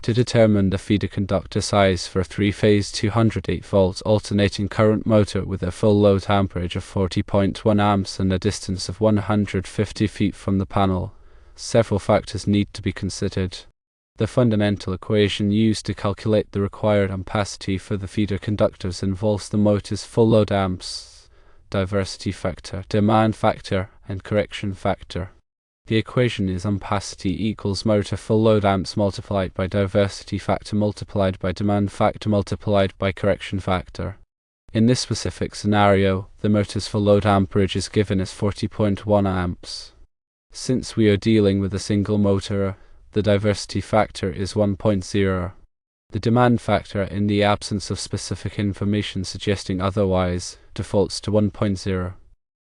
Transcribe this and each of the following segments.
To determine the feeder conductor size for a 3-phase 208 volts alternating current motor with a full load amperage of 40.1 amps and a distance of 150 feet from the panel, several factors need to be considered. The fundamental equation used to calculate the required ampacity for the feeder conductors involves the motor's full load amps, diversity factor, demand factor, and correction factor. The equation is ampacity equals motor full load amps multiplied by diversity factor multiplied by demand factor multiplied by correction factor. In this specific scenario, the motor's full load amperage is given as 40.1 amps. Since we are dealing with a single motor, the diversity factor is 1.0. The demand factor, in the absence of specific information suggesting otherwise, defaults to 1.0.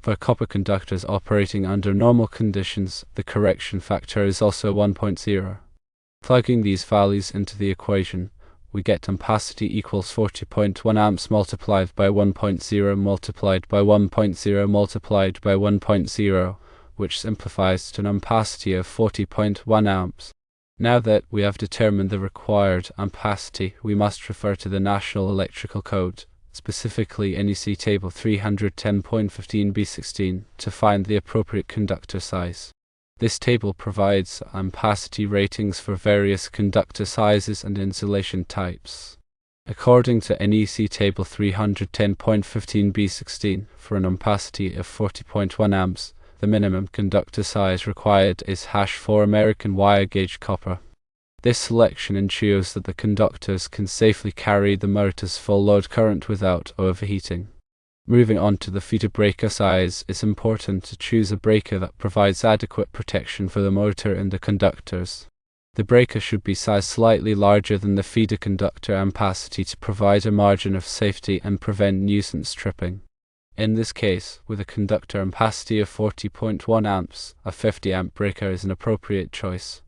For copper conductors operating under normal conditions, the correction factor is also 1.0. Plugging these values into the equation, we get ampacity equals 40.1 amps multiplied by 1.0 multiplied by 1.0 multiplied by 1.0, which simplifies to an ampacity of 40.1 amps. Now that we have determined the required ampacity, we must refer to the National Electrical Code, specifically NEC Table 310.15b16, to find the appropriate conductor size. This table provides ampacity ratings for various conductor sizes and insulation types. According to NEC Table 310.15b16, for an ampacity of 40.1 amps, the minimum conductor size required is #4 American wire gauge copper. This selection ensures that the conductors can safely carry the motor's full load current without overheating. Moving on to the feeder breaker size, it's important to choose a breaker that provides adequate protection for the motor and the conductors. The breaker should be sized slightly larger than the feeder conductor ampacity to provide a margin of safety and prevent nuisance tripping. In this case, with a conductor ampacity of 40.1 amps, a 50 amp breaker is an appropriate choice.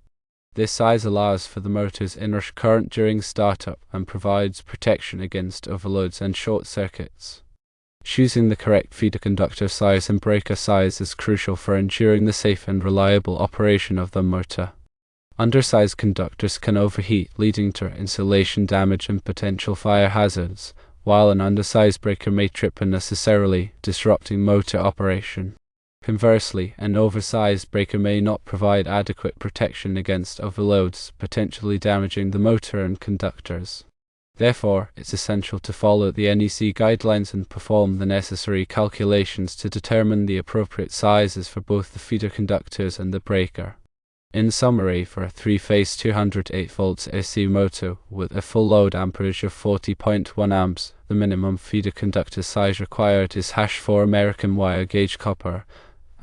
This size allows for the motor's inrush current during startup and provides protection against overloads and short circuits. Choosing the correct feeder conductor size and breaker size is crucial for ensuring the safe and reliable operation of the motor. Undersized conductors can overheat, leading to insulation damage and potential fire hazards, while an undersized breaker may trip unnecessarily, disrupting motor operation. Conversely, an oversized breaker may not provide adequate protection against overloads, potentially damaging the motor and conductors. Therefore, it's essential to follow the NEC guidelines and perform the necessary calculations to determine the appropriate sizes for both the feeder conductors and the breaker. In summary, for a 3-phase 208 volts AC motor with a full load amperage of 40.1 amps, the minimum feeder conductor size required is #4 American wire gauge copper,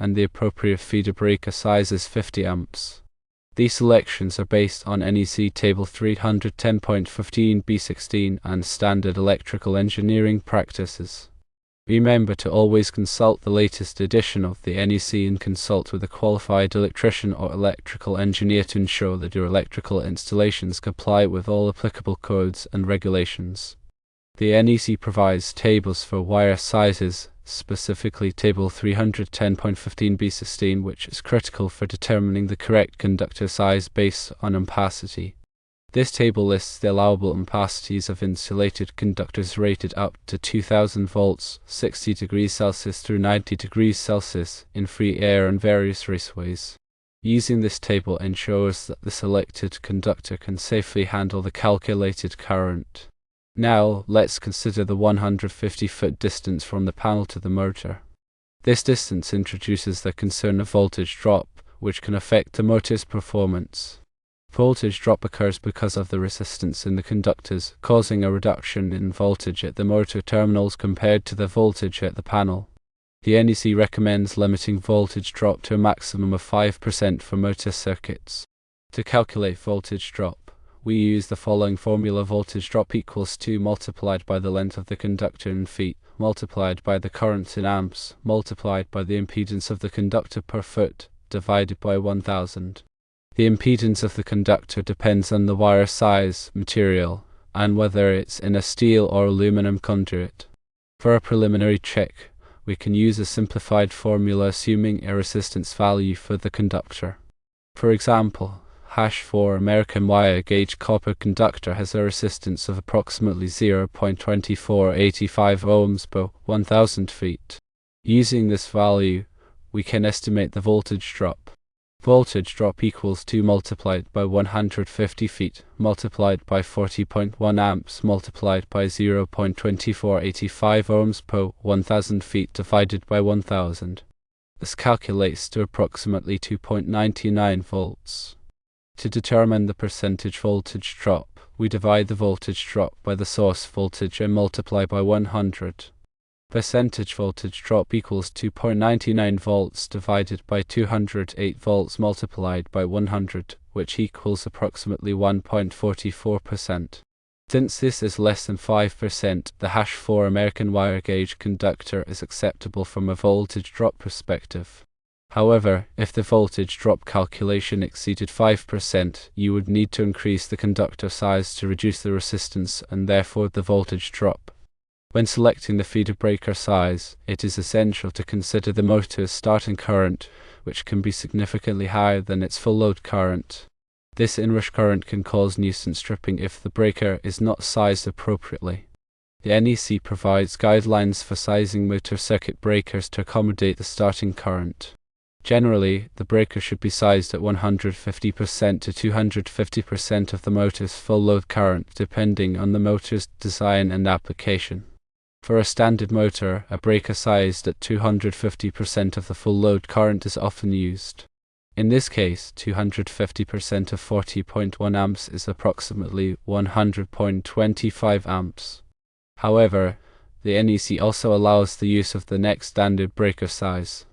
and the appropriate feeder breaker size is 50 amps. These selections are based on NEC Table 310.15b16 and standard electrical engineering practices. Remember to always consult the latest edition of the NEC and consult with a qualified electrician or electrical engineer to ensure that your electrical installations comply with all applicable codes and regulations. The NEC provides tables for wire sizes, specifically Table 310.15b16, which is critical for determining the correct conductor size based on ampacity. This table lists the allowable ampacities of insulated conductors rated up to 2000 volts, 60 degrees Celsius through 90 degrees Celsius, in free air and various raceways. Using this table ensures that the selected conductor can safely handle the calculated current. Now, let's consider the 150-foot distance from the panel to the motor. This distance introduces the concern of voltage drop, which can affect the motor's performance. Voltage drop occurs because of the resistance in the conductors, causing a reduction in voltage at the motor terminals compared to the voltage at the panel. The NEC recommends limiting voltage drop to a maximum of 5% for motor circuits. To calculate voltage drop, we use the following formula: voltage drop equals 2 multiplied by the length of the conductor in feet, multiplied by the current in amps, multiplied by the impedance of the conductor per foot, divided by 1000. The impedance of the conductor depends on the wire size, material, and whether it's in a steel or aluminum conduit. For a preliminary check, we can use a simplified formula assuming a resistance value for the conductor. For example, #4 American wire gauge copper conductor has a resistance of approximately 0.2485 ohms per 1000 feet. Using this value, we can estimate the voltage drop. Voltage drop equals 2 multiplied by 150 feet multiplied by 40.1 amps multiplied by 0.2485 ohms per 1000 feet divided by 1000. This calculates to approximately 2.99 volts. To determine the percentage voltage drop, we divide the voltage drop by the source voltage and multiply by 100. Percentage voltage drop equals 2.99 volts divided by 208 volts multiplied by 100, which equals approximately 1.44%. Since this is less than 5%, the #4 American wire gauge conductor is acceptable from a voltage drop perspective. However, if the voltage drop calculation exceeded 5%, you would need to increase the conductor size to reduce the resistance and therefore the voltage drop. When selecting the feeder breaker size, it is essential to consider the motor's starting current, which can be significantly higher than its full load current. This inrush current can cause nuisance tripping if the breaker is not sized appropriately. The NEC provides guidelines for sizing motor circuit breakers to accommodate the starting current. Generally, the breaker should be sized at 150% to 250% of the motor's full load current, depending on the motor's design and application. For a standard motor, a breaker sized at 250% of the full load current is often used. In this case, 250% of 40.1 amps is approximately 100.25 amps. However, the NEC also allows the use of the next standard breaker size.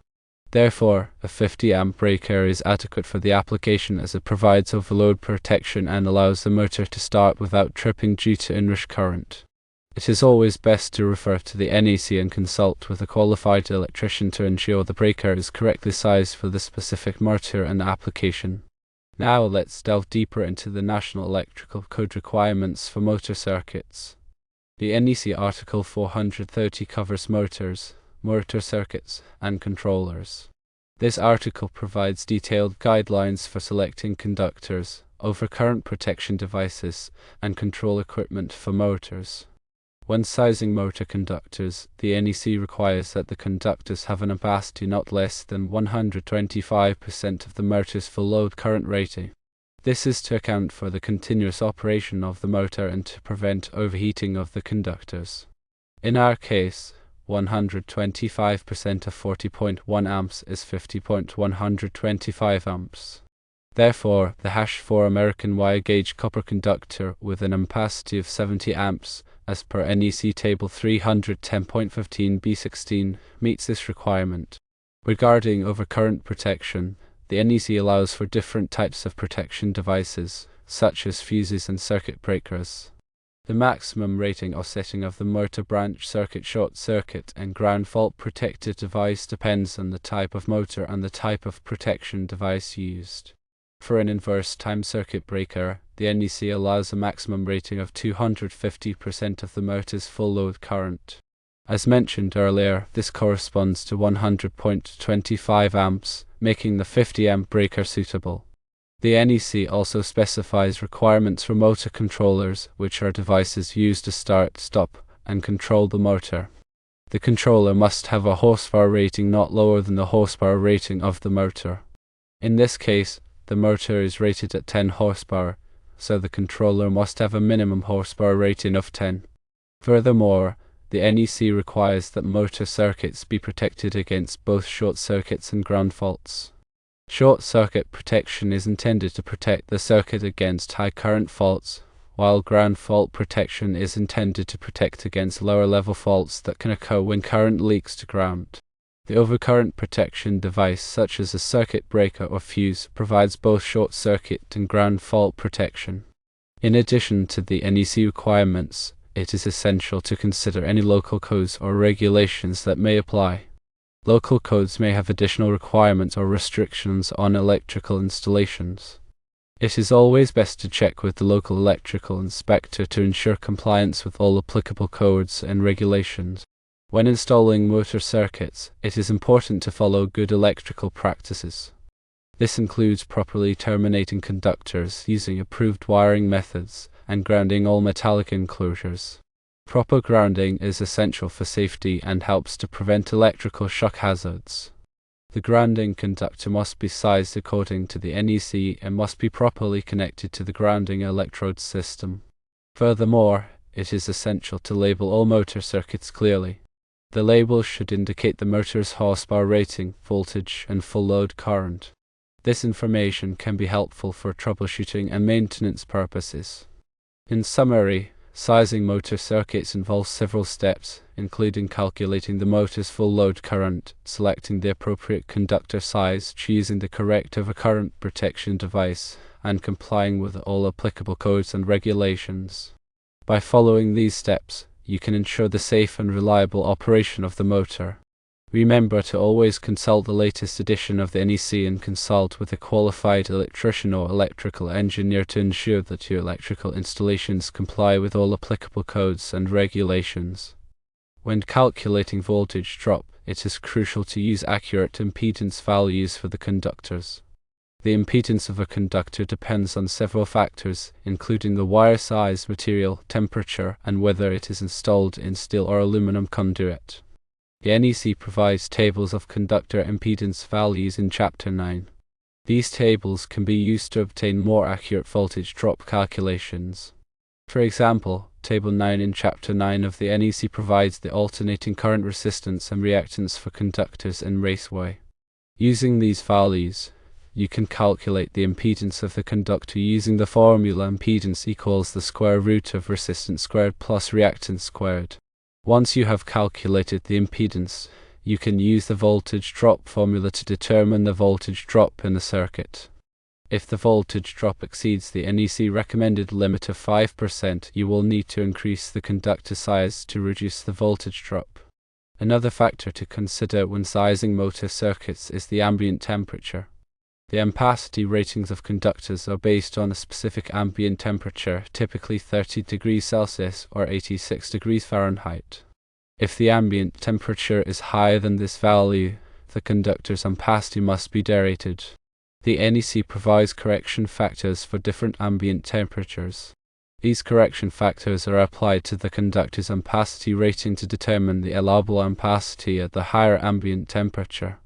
Therefore, a 50 amp breaker is adequate for the application as it provides overload protection and allows the motor to start without tripping due to inrush current. It is always best to refer to the NEC and consult with a qualified electrician to ensure the breaker is correctly sized for the specific motor and application. Now let's delve deeper into the National Electrical Code requirements for motor circuits. The NEC Article 430 covers motors, motor circuits, and controllers. This article provides detailed guidelines for selecting conductors, overcurrent protection devices, and control equipment for motors. When sizing motor conductors, the NEC requires that the conductors have an ampacity not less than 125% of the motor's full load current rating. This is to account for the continuous operation of the motor and to prevent overheating of the conductors. In our case, 125% of 40.1 amps is 50.125 amps. Therefore, the #4 American wire gauge copper conductor with an ampacity of 70 amps, as per NEC Table 310.15b16, meets this requirement. Regarding overcurrent protection, the NEC allows for different types of protection devices, such as fuses and circuit breakers. The maximum rating or setting of the motor branch circuit, short circuit, and ground fault protected device depends on the type of motor and the type of protection device used. For an inverse time circuit breaker, the NEC allows a maximum rating of 250% of the motor's full load current. As mentioned earlier, this corresponds to 100.25 amps, making the 50 amp breaker suitable. The NEC also specifies requirements for motor controllers, which are devices used to start, stop, and control the motor. The controller must have a horsepower rating not lower than the horsepower rating of the motor. In this case, the motor is rated at 10 horsepower, so the controller must have a minimum horsepower rating of 10. Furthermore, the NEC requires that motor circuits be protected against both short circuits and ground faults. Short circuit protection is intended to protect the circuit against high current faults, while ground fault protection is intended to protect against lower level faults that can occur when current leaks to ground. The overcurrent protection device, such as a circuit breaker or fuse, provides both short circuit and ground fault protection. In addition to the NEC requirements, it is essential to consider any local codes or regulations that may apply. Local codes may have additional requirements or restrictions on electrical installations. It is always best to check with the local electrical inspector to ensure compliance with all applicable codes and regulations. When installing motor circuits, it is important to follow good electrical practices. This includes properly terminating conductors using approved wiring methods and grounding all metallic enclosures. Proper grounding is essential for safety and helps to prevent electrical shock hazards. The grounding conductor must be sized according to the NEC and must be properly connected to the grounding electrode system. Furthermore, it is essential to label all motor circuits clearly. The label should indicate the motor's horsepower rating, voltage, and full load current. This information can be helpful for troubleshooting and maintenance purposes. In summary, sizing motor circuits involves several steps, including calculating the motor's full load current, selecting the appropriate conductor size, choosing the correct overcurrent protection device, and complying with all applicable codes and regulations. By following these steps, you can ensure the safe and reliable operation of the motor. Remember to always consult the latest edition of the NEC and consult with a qualified electrician or electrical engineer to ensure that your electrical installations comply with all applicable codes and regulations. When calculating voltage drop, it is crucial to use accurate impedance values for the conductors. The impedance of a conductor depends on several factors, including the wire size, material, temperature, and whether it is installed in steel or aluminum conduit. The NEC provides tables of conductor impedance values in Chapter 9. These tables can be used to obtain more accurate voltage drop calculations. For example, Table 9 in Chapter 9 of the NEC provides the alternating current resistance and reactance for conductors in raceway. Using these values, you can calculate the impedance of the conductor using the formula impedance equals the square root of resistance squared plus reactance squared. Once you have calculated the impedance, you can use the voltage drop formula to determine the voltage drop in the circuit. If the voltage drop exceeds the NEC recommended limit of 5%, you will need to increase the conductor size to reduce the voltage drop. Another factor to consider when sizing motor circuits is the ambient temperature. The ampacity ratings of conductors are based on a specific ambient temperature, typically 30 degrees Celsius or 86 degrees Fahrenheit. If the ambient temperature is higher than this value, the conductor's ampacity must be derated. The NEC provides correction factors for different ambient temperatures. These correction factors are applied to the conductor's ampacity rating to determine the allowable ampacity at the higher ambient temperature.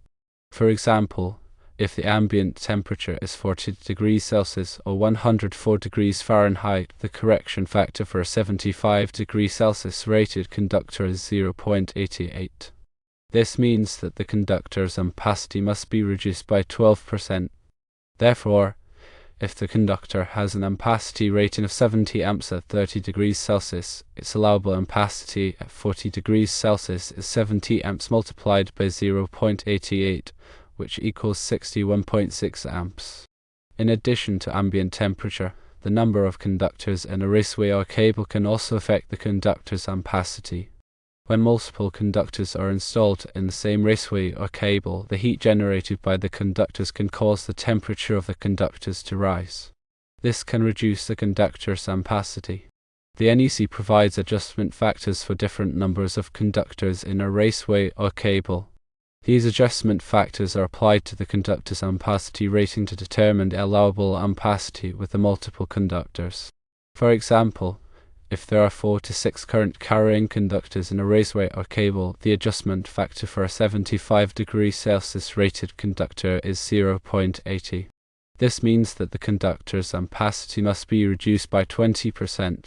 For example, if the ambient temperature is 40 degrees Celsius or 104 degrees Fahrenheit, the correction factor for a 75 degrees Celsius rated conductor is 0.88. This means that the conductor's ampacity must be reduced by 12%. Therefore, if the conductor has an ampacity rating of 70 amps at 30 degrees Celsius, its allowable ampacity at 40 degrees Celsius is 70 amps multiplied by 0.88, which equals 61.6 amps. In addition to ambient temperature, the number of conductors in a raceway or cable can also affect the conductor's ampacity. When multiple conductors are installed in the same raceway or cable, the heat generated by the conductors can cause the temperature of the conductors to rise. This can reduce the conductor's ampacity. The NEC provides adjustment factors for different numbers of conductors in a raceway or cable. These adjustment factors are applied to the conductor's ampacity rating to determine the allowable ampacity with the multiple conductors. For example, if there are 4 to 6 current-carrying conductors in a raceway or cable, the adjustment factor for a 75 degrees Celsius rated conductor is 0.80. This means that the conductor's ampacity must be reduced by 20%.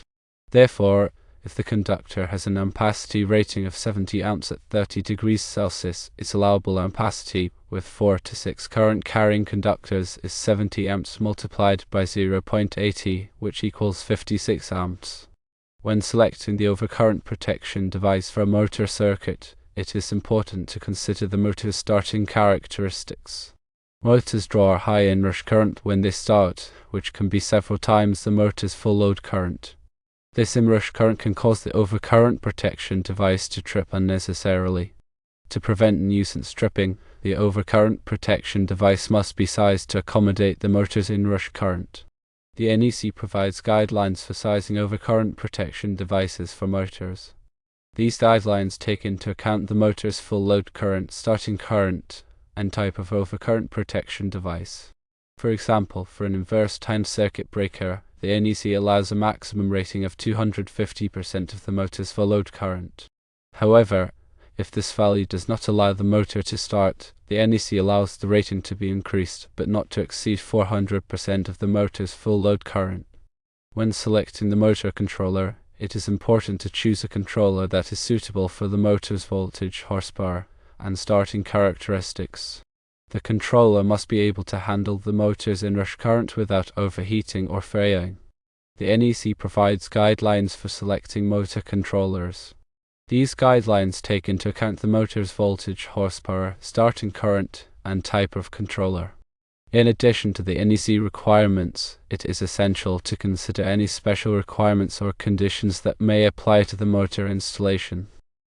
Therefore, if the conductor has an ampacity rating of 70 amps at 30 degrees Celsius, its allowable ampacity with 4 to 6 current-carrying conductors is 70 amps multiplied by 0.80, which equals 56 amps. When selecting the overcurrent protection device for a motor circuit, it is important to consider the motor's starting characteristics. Motors draw a high inrush current when they start, which can be several times the motor's full load current. This inrush current can cause the overcurrent protection device to trip unnecessarily. To prevent nuisance tripping, the overcurrent protection device must be sized to accommodate the motor's inrush current. The NEC provides guidelines for sizing overcurrent protection devices for motors. These guidelines take into account the motor's full load current, starting current, and type of overcurrent protection device. For example, for an inverse timed circuit breaker, the NEC allows a maximum rating of 250% of the motor's full load current. However, if this value does not allow the motor to start, the NEC allows the rating to be increased, but not to exceed 400% of the motor's full load current. When selecting the motor controller, it is important to choose a controller that is suitable for the motor's voltage, horsepower, and starting characteristics. The controller must be able to handle the motor's inrush current without overheating or fraying. The NEC provides guidelines for selecting motor controllers. These guidelines take into account the motor's voltage, horsepower, starting current, and type of controller. In addition to the NEC requirements, it is essential to consider any special requirements or conditions that may apply to the motor installation.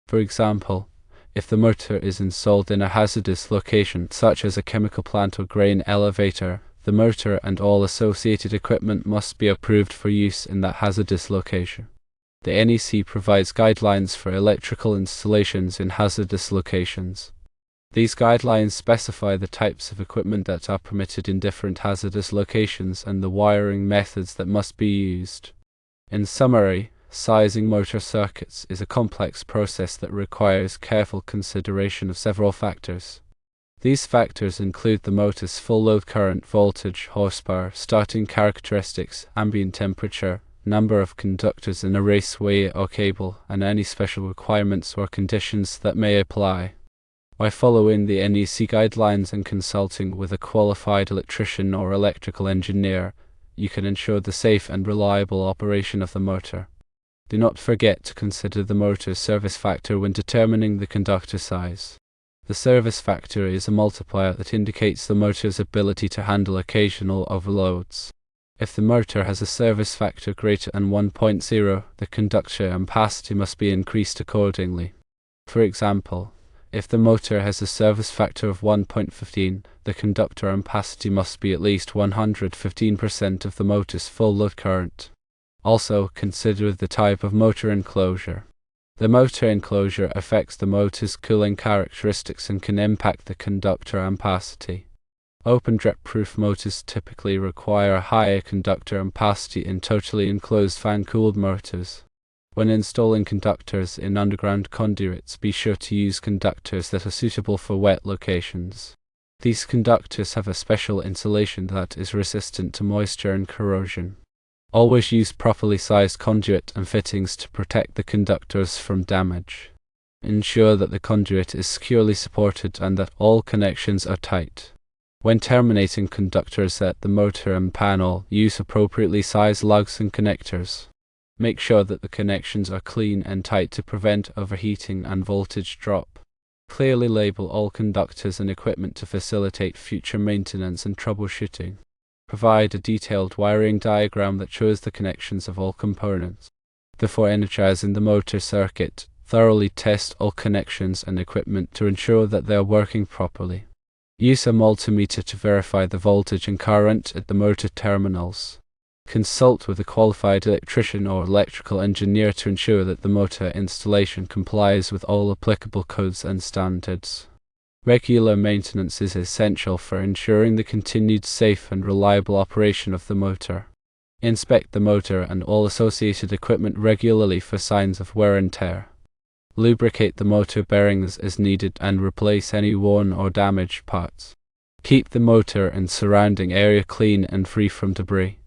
For example, if the motor is installed in a hazardous location, such as a chemical plant or grain elevator, the motor and all associated equipment must be approved for use in that hazardous location. The NEC provides guidelines for electrical installations in hazardous locations. These guidelines specify the types of equipment that are permitted in different hazardous locations and the wiring methods that must be used. In summary, sizing motor circuits is a complex process that requires careful consideration of several factors. These factors include the motor's full load current, voltage, horsepower, starting characteristics, ambient temperature, number of conductors in a raceway or cable, and any special requirements or conditions that may apply. By following the NEC guidelines and consulting with a qualified electrician or electrical engineer, you can ensure the safe and reliable operation of the motor. Do not forget to consider the motor's service factor when determining the conductor size. The service factor is a multiplier that indicates the motor's ability to handle occasional overloads. If the motor has a service factor greater than 1.0, the conductor ampacity must be increased accordingly. For example, if the motor has a service factor of 1.15, the conductor ampacity must be at least 115% of the motor's full load current. Also, consider the type of motor enclosure. The motor enclosure affects the motor's cooling characteristics and can impact the conductor ampacity. Open jet-proof motors typically require a higher conductor ampacity in totally enclosed fan-cooled motors. When installing conductors in underground conduits, be sure to use conductors that are suitable for wet locations. These conductors have a special insulation that is resistant to moisture and corrosion. Always use properly sized conduit and fittings to protect the conductors from damage. Ensure that the conduit is securely supported and that all connections are tight. When terminating conductors at the motor and panel, use appropriately sized lugs and connectors. Make sure that the connections are clean and tight to prevent overheating and voltage drop. Clearly label all conductors and equipment to facilitate future maintenance and troubleshooting. Provide a detailed wiring diagram that shows the connections of all components. Before energizing the motor circuit, thoroughly test all connections and equipment to ensure that they are working properly. Use a multimeter to verify the voltage and current at the motor terminals. Consult with a qualified electrician or electrical engineer to ensure that the motor installation complies with all applicable codes and standards. Regular maintenance is essential for ensuring the continued safe and reliable operation of the motor. Inspect the motor and all associated equipment regularly for signs of wear and tear. Lubricate the motor bearings as needed and replace any worn or damaged parts. Keep the motor and surrounding area clean and free from debris.